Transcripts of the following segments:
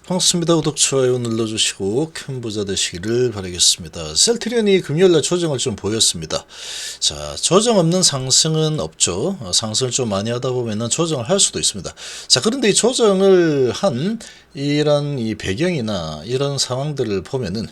반갑습니다. 구독, 좋아요 눌러주시고 큰 부자 되시기를 바라겠습니다. 셀트리온이 금요일날 조정을 좀 보였습니다. 자, 조정 없는 상승은 없죠. 상승을 좀 많이 하다 보면은 조정을 할 수도 있습니다. 자, 그런데 이 조정을 한 이런 이 배경이나 이런 상황들을 보면은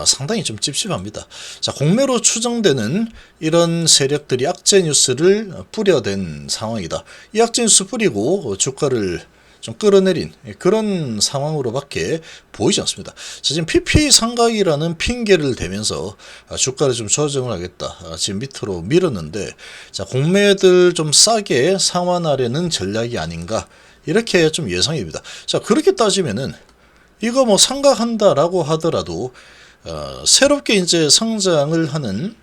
상당히 좀 찝찝합니다. 자, 공매로 추정되는 이런 세력들이 악재 뉴스를 뿌려댄 상황이다. 이 악재 뉴스 뿌리고 주가를 좀 끌어내린 그런 상황으로밖에 보이지 않습니다. 자, 지금 PPA 상각이라는 핑계를 대면서 주가를 좀 조정을 하겠다. 지금 밑으로 밀었는데, 자, 공매들 좀 싸게 상환하려는 전략이 아닌가, 이렇게 좀 예상입니다. 자, 그렇게 따지면은 이거 뭐 상각한다라고 하더라도 새롭게 이제 성장을 하는,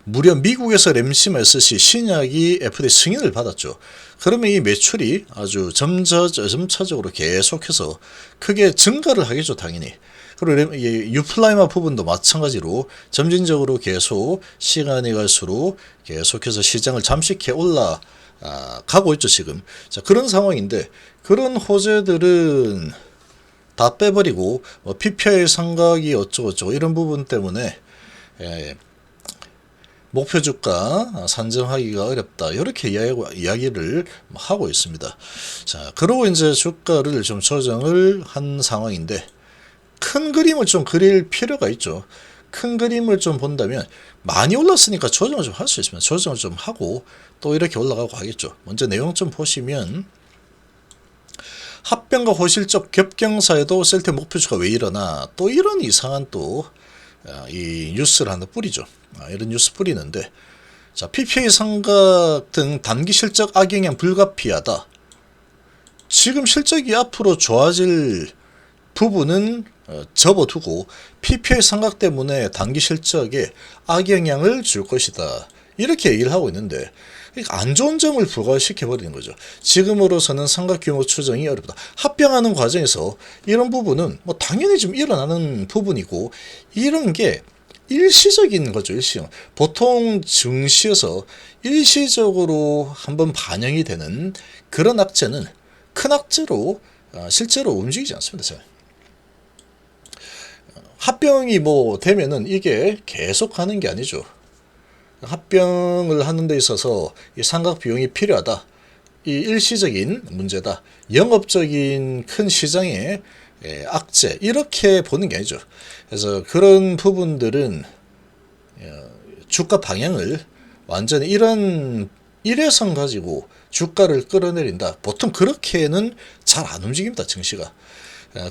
무려 미국에서 램시메스시 신약이 FDA 승인을 받았죠. 그러면 이 매출이 아주 점차적으로 계속해서 크게 증가를 하겠죠, 당연히. 그리고 유플라이마 부분도 마찬가지로 점진적으로 계속 시간이 갈수록 계속해서 시장을 잠식해 올라가고 있죠, 지금. 자, 그런 상황인데, 그런 호재들은 다 빼버리고 뭐 PPI 상각이 어쩌고저쩌고 이런 부분 때문에 목표 주가 산정하기가 어렵다, 이렇게 이야기를 하고 있습니다. 자, 그러고 이제 주가를 좀 조정을 한 상황인데, 큰 그림을 좀 그릴 필요가 있죠. 큰 그림을 좀 본다면 많이 올랐으니까 조정을 좀 할 수 있습니다. 조정을 좀 하고 또 이렇게 올라가고 하겠죠. 먼저 내용 좀 보시면, 합병과 호실적 겹경사에도 셀트 목표 주가 왜 이러나, 또 이런 이상한 또 이 뉴스를 하나 뿌리죠. 이런 뉴스 뿌리는데, 자, PPA 상각 등 단기 실적 악영향 불가피하다. 지금 실적이 앞으로 좋아질 부분은 접어두고 PPA 상각 때문에 단기 실적에 악영향을 줄 것이다, 이렇게 얘기를 하고 있는데, 안 좋은 점을 부과시켜버리는 거죠. 지금으로서는 상각 규모 추정이 어렵다. 합병하는 과정에서 이런 부분은 뭐 당연히 좀 일어나는 부분이고, 이런 게 일시적인 거죠. 일시적. 보통 증시에서 일시적으로 한번 반영이 되는 그런 악재는 큰 악재로 실제로 움직이지 않습니다. 잘. 합병이 뭐 되면은 이게 계속 하는 게 아니죠. 합병을 하는 데 있어서 이 상각 비용이 필요하다. 이 일시적인 문제다. 영업적인 큰 시장의 악재, 이렇게 보는 게 아니죠. 그래서 그런 부분들은 주가 방향을 완전히 이런 일회성 가지고 주가를 끌어내린다, 보통 그렇게는 잘 안 움직입니다, 증시가.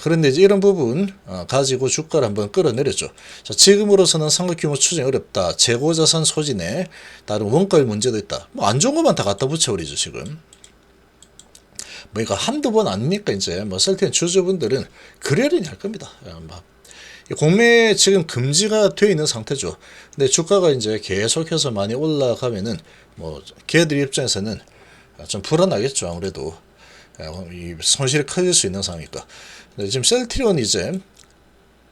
그런데 이제 이런 부분 가지고 주가를 한번 끌어내렸죠. 자, 지금으로서는 상각 규모 추정이 어렵다. 재고자산 소진에 다른 원가율 문제도 있다. 뭐 안 좋은 것만 다 갖다 붙여버리죠, 지금. 뭐 이거 한두 번 아니니까 이제 뭐 셀트리온 주주분들은 그러려니 할 겁니다. 공매 지금 금지가 되어 있는 상태죠. 근데 주가가 이제 계속해서 많이 올라가면은 뭐 걔들 입장에서는 좀 불안하겠죠, 아무래도. 이 손실이 커질 수 있는 상황이니까. 지금 셀트리온 이제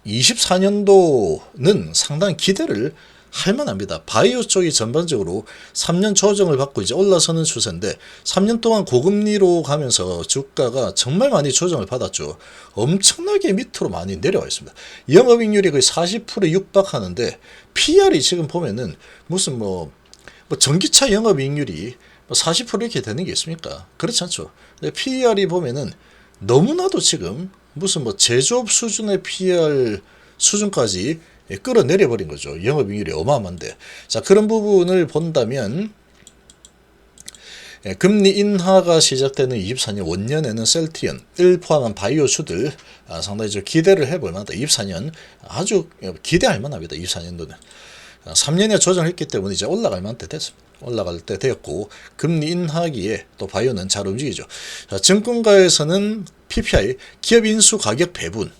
24년도는 상당히 기대를 할 만합니다. 바이오 쪽이 전반적으로 3년 조정을 받고 이제 올라서는 추세인데, 3년 동안 고금리로 가면서 주가가 정말 많이 조정을 받았죠. 엄청나게 밑으로 많이 내려와 있습니다. 영업이익률이 거의 40%에 육박하는데, PR이 지금 보면은 무슨 뭐 전기차 영업이익률이 40% 이렇게 되는 게 있습니까? 그렇지 않죠. 근데 PR이 보면은 너무나도 지금 무슨 뭐 제조업 수준의 PR 수준까지 끌어내려버린 거죠. 영업이익률이 어마어마한데. 자, 그런 부분을 본다면, 금리 인하가 시작되는 24년 원년에는 셀트리온을 포함한 바이오주들 상당히 좀 기대를 해볼 만하다. 24년 아주 기대할 만합니다. 24년도는 3년에 조정했기 때문에 이제 올라갈 만한 때 됐습니다. 올라갈 때 되었고, 금리 인하기에 또 바이오는 잘 움직이죠. 자, 증권가에서는 PPI, 기업 인수 가격 배분,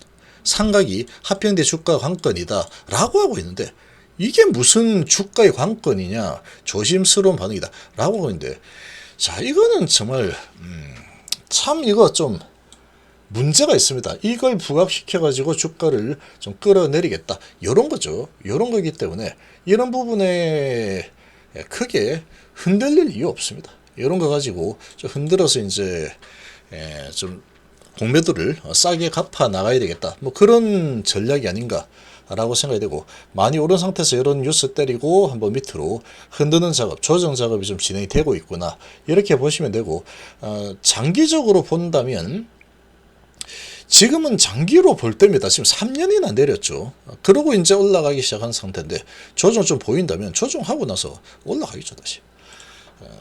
상각이 합병된 주가 관건이다 라고 하고 있는데, 이게 무슨 주가의 관건이냐, 조심스러운 반응이다 라고 하고 있는데, 자, 이거는 정말 참 이거 좀 문제가 있습니다. 이걸 부각시켜 가지고 주가를 좀 끌어내리겠다, 요런 거죠. 요런 거기 때문에 이런 부분에 크게 흔들릴 이유 없습니다. 이런 거 가지고 좀 흔들어서 이제 좀 공매도를 싸게 갚아 나가야 되겠다. 뭐 그런 전략이 아닌가 라고 생각이 되고, 많이 오른 상태에서 이런 뉴스 때리고 한번 밑으로 흔드는 작업, 조정 작업이 좀 진행이 되고 있구나, 이렇게 보시면 되고, 장기적으로 본다면 지금은 장기로 볼 때입니다. 지금 3년이나 내렸죠. 그러고 이제 올라가기 시작한 상태인데, 조정 좀 보인다면 조정하고 나서 올라가겠죠, 다시.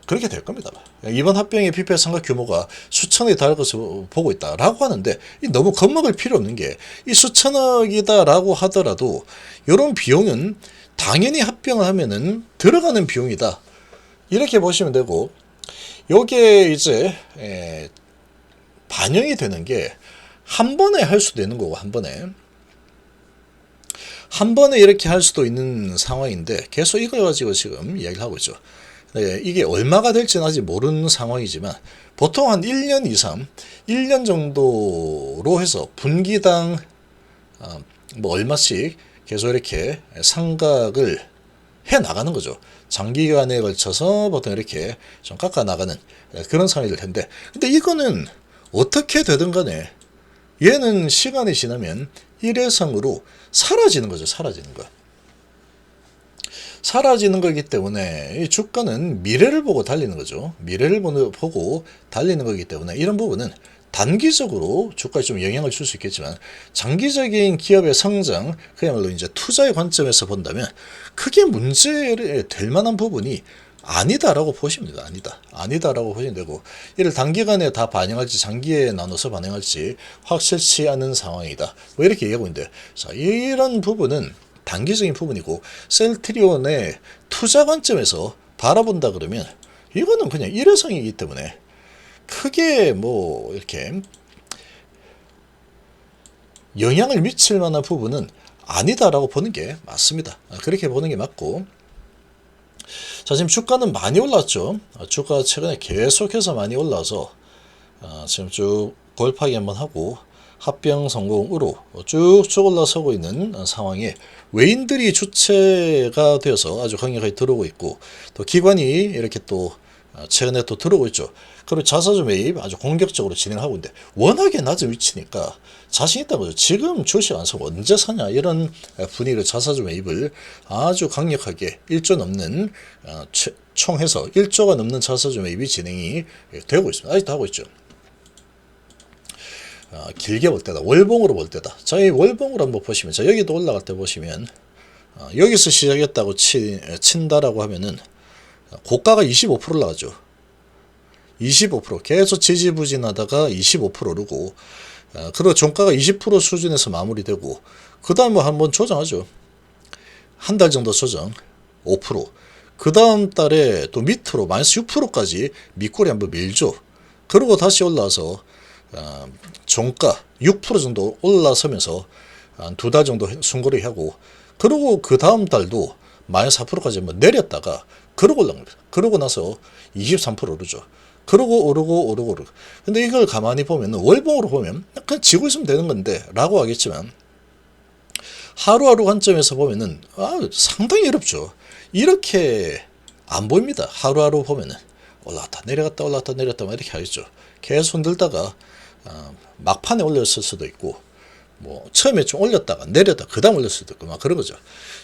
그렇게 될 겁니다. 이번 합병의 PPL 상각 규모가 수천억이 달할 것으로 보고 있다라고 하는데, 너무 겁먹을 필요 없는 게, 이 수천억이다라고 하더라도 이런 비용은 당연히 합병을 하면은 들어가는 비용이다, 이렇게 보시면 되고, 요게 이제 반영이 되는 게 한 번에 할 수도 있는 거고, 한 번에 이렇게 할 수도 있는 상황인데, 계속 이걸 가지고 지금 이야기를 하고 있죠. 네, 이게 얼마가 될지는 아직 모르는 상황이지만, 보통 한 1년 이상, 1년 정도로 해서 분기당 뭐 얼마씩 계속 이렇게 상각을 해 나가는 거죠. 장기간에 걸쳐서 보통 이렇게 좀 깎아 나가는 그런 상황이 될 텐데, 근데 이거는 어떻게 되든 간에 얘는 시간이 지나면 일회성으로 사라지는 거죠. 사라지는 거기 때문에 이 주가는 미래를 보고 달리는 거죠. 미래를 보고 달리는 거기 때문에 이런 부분은 단기적으로 주가에 좀 영향을 줄 수 있겠지만, 장기적인 기업의 성장, 그야말로 이제 투자의 관점에서 본다면 크게 문제될 만한 부분이 아니다라고 보시면 됩니다. 아니다라고 보시면 되고, 이를 단기간에 다 반영할지 장기에 나눠서 반영할지 확실치 않은 상황이다, 뭐 이렇게 얘기하고 있는데, 자, 이런 부분은 단기적인 부분이고, 셀트리온의 투자 관점에서 바라본다 그러면 이거는 그냥 일회성이기 때문에 크게 뭐 이렇게 영향을 미칠 만한 부분은 아니다라고 보는 게 맞습니다. 그렇게 보는 게 맞고, 자, 지금 주가는 많이 올랐죠. 주가 최근에 계속해서 많이 올라서 지금 쭉 골파기 한번 하고 합병 성공으로 쭉쭉 올라서고 있는 상황에, 외인들이 주체가 되어서 아주 강력하게 들어오고 있고, 또 기관이 이렇게 또 최근에 또 들어오고 있죠. 그리고 자사주 매입 아주 공격적으로 진행하고 있는데, 워낙에 낮은 위치니까 자신 있다는 거죠. 지금 주식 안 사고 언제 사냐, 이런 분위기로 자사주 매입을 아주 강력하게 1조 넘는 총해서 1조가 넘는 자사주 매입이 진행이 되고 있습니다. 아직도 하고 있죠. 길게 볼 때다, 월봉으로 볼 때다. 자, 이 월봉으로 한번 보시면, 자, 여기도 올라갈 때 보시면 여기서 시작했다고 친다라고 하면은 고가가 25% 올라가죠. 25% 계속 지지부진하다가 25% 오르고, 그리고 종가가 20% 수준에서 마무리되고, 그 다음 뭐 한번 조정하죠. 한 달 정도 조정 5%, 그 다음 달에 또 밑으로 마이너스 6%까지 밑꼬리 한번 밀죠. 그리고 다시 올라와서 종가 6% 정도 올라서면서 한 두 달 정도 순거래 하고, 그리고 그 다음 달도 마이너스 4%까지 한번 내렸다가 그러고 올라갑니다. 그러고 나서 23% 오르죠. 그러고 오르고. 근데 이걸 가만히 보면, 월봉으로 보면 그냥 지고 있으면 되는 건데 라고 하겠지만, 하루하루 관점에서 보면은 상당히 어렵죠. 이렇게 안 보입니다. 하루하루 보면은 올라갔다 내려갔다 이렇게 하겠죠. 계속 흔들다가 막판에 올렸을 수도 있고, 뭐 처음에 좀 올렸다가 내렸다 그 다음 올렸을 수도 있고, 막 그런 거죠.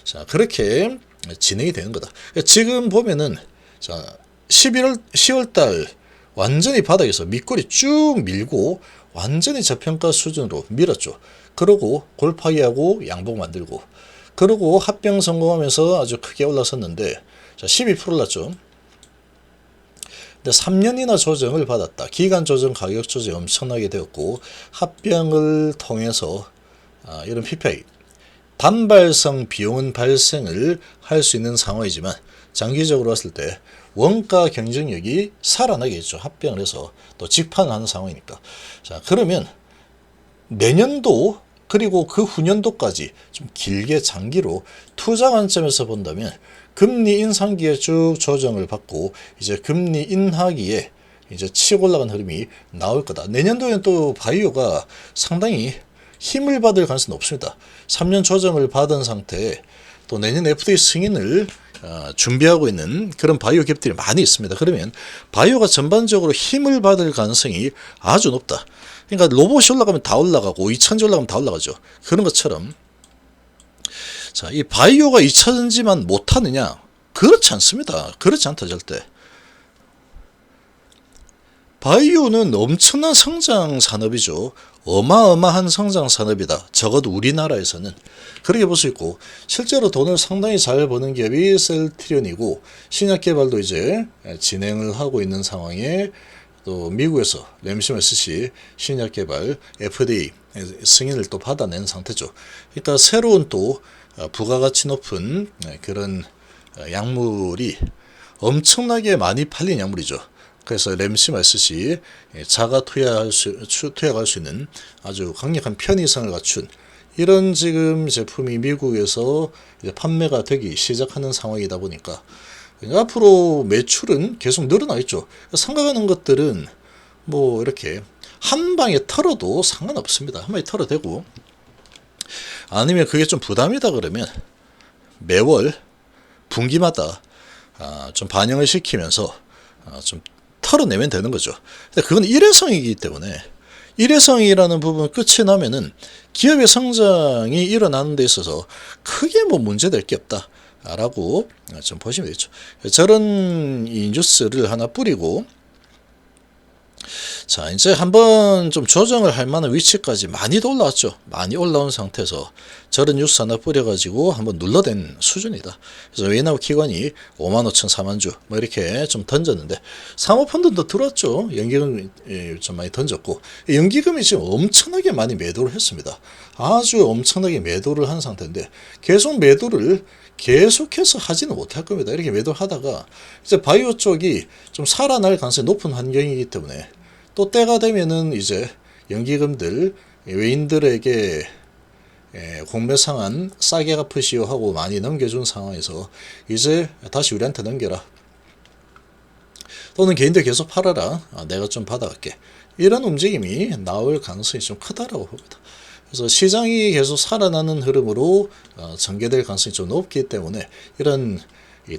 자, 그렇게 진행이 되는 거다. 지금 보면은, 자, 10월달 완전히 바닥에서 밑꼬리 쭉 밀고 완전히 저평가 수준으로 밀었죠. 그러고 골파기하고 양봉 만들고, 그러고 합병 성공하면서 아주 크게 올라섰는데, 자, 12% 올랐죠. 근데 3년이나 조정을 받았다. 기간 조정, 가격 조정이 엄청나게 되었고, 합병을 통해서 이런 PPI 단발성 비용은 발생을 할 수 있는 상황이지만, 장기적으로 봤을 때 원가 경쟁력이 살아나겠죠. 합병을 해서 또 직판을 하는 상황이니까. 자, 그러면 내년도 그리고 그 후년도까지 좀 길게 장기로 투자 관점에서 본다면, 금리 인상기에 쭉 조정을 받고 이제 금리 인하기에 이제 치고 올라간 흐름이 나올 거다. 내년도에는 또 바이오가 상당히 힘을 받을 가능성이 높습니다. 3년 조정을 받은 상태에 또 내년 FDA 승인을 준비하고 있는 그런 바이오 갭들이 많이 있습니다. 그러면 바이오가 전반적으로 힘을 받을 가능성이 아주 높다. 그러니까 로봇이 올라가면 다 올라가고 2차전지 올라가면 다 올라가죠. 그런 것처럼 자, 이 바이오가 2차전지만 못하느냐? 그렇지 않습니다. 그렇지 않다 절대. 바이오는 엄청난 성장 산업이죠. 어마어마한 성장 산업이다. 적어도 우리나라에서는 그렇게 볼 수 있고, 실제로 돈을 상당히 잘 버는 기업이 셀트리온이고, 신약 개발도 이제 진행을 하고 있는 상황에 또 미국에서 램시메스시 신약 개발 FDA 승인을 또 받아낸 상태죠. 그러니까 새로운 또 부가가치 높은 그런 약물이 엄청나게 많이 팔린 약물이죠. 그래서 램시메스시 자가 투약할 수 있는 아주 강력한 편의성을 갖춘 이런 지금 제품이 미국에서 이제 판매가 되기 시작하는 상황이다 보니까 앞으로 매출은 계속 늘어나 있죠. 생각하는 것들은 뭐 이렇게 한 방에 털어도 상관없습니다. 한 방에 털어대고, 아니면 그게 좀 부담이다 그러면 매월 분기마다 좀 반영을 시키면서 좀 털어내면 되는 거죠. 근데 그건 일회성이기 때문에, 일회성이라는 부분 끝이 나면은 기업의 성장이 일어나는 데 있어서 크게 뭐 문제될 게 없다 라고 좀 보시면 되겠죠. 저런 이 뉴스를 하나 뿌리고, 자, 이제 한번 좀 조정을 할 만한 위치까지 많이도 올라왔죠. 많이 올라온 상태에서 저런 뉴스 하나 뿌려가지고 한번 눌러댄 수준이다. 그래서 외나우 기관이 55,000, 40,000주 뭐 이렇게 좀 던졌는데, 사모펀드도 들어왔죠. 연기금 좀 많이 던졌고, 연기금이 지금 엄청나게 많이 매도를 했습니다. 아주 엄청나게 매도를 한 상태인데, 계속 매도를 계속해서 하지는 못할 겁니다. 이렇게 매도를 하다가 이제 바이오 쪽이 좀 살아날 가능성이 높은 환경이기 때문에, 또 때가 되면은 이제 연기금들 외인들에게 공매 상한 싸게 갚으시오 하고 많이 넘겨준 상황에서 이제 다시 우리한테 넘겨라, 또는 개인들 계속 팔아라, 내가 좀 받아갈게, 이런 움직임이 나올 가능성이 좀 크다라고 봅니다. 그래서 시장이 계속 살아나는 흐름으로 전개될 가능성이 좀 높기 때문에, 이런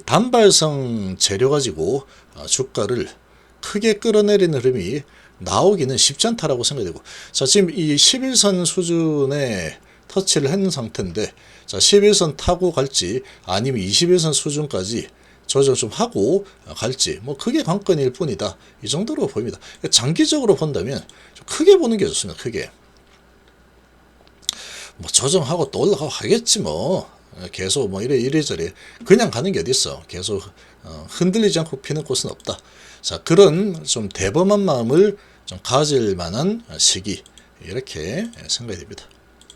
단발성 재료 가지고 주가를 크게 끌어내리는 흐름이 나오기는 쉽지 않다라고 생각되고, 자, 지금 이 11선 수준에 터치를 했는 상태인데, 자, 11선 타고 갈지 아니면 21선 수준까지 조정 좀 하고 갈지, 뭐 그게 관건일 뿐이다, 이 정도로 보입니다. 장기적으로 본다면 좀 크게 보는 게 좋습니다. 크게 뭐 조정하고 또 올라가고 하겠지 뭐, 계속 뭐 이래저래 그냥 가는 게 어디 있어. 계속 흔들리지 않고 피는 꽃은 없다. 자, 그런 좀 대범한 마음을 좀 가질 만한 시기, 이렇게 생각이 됩니다.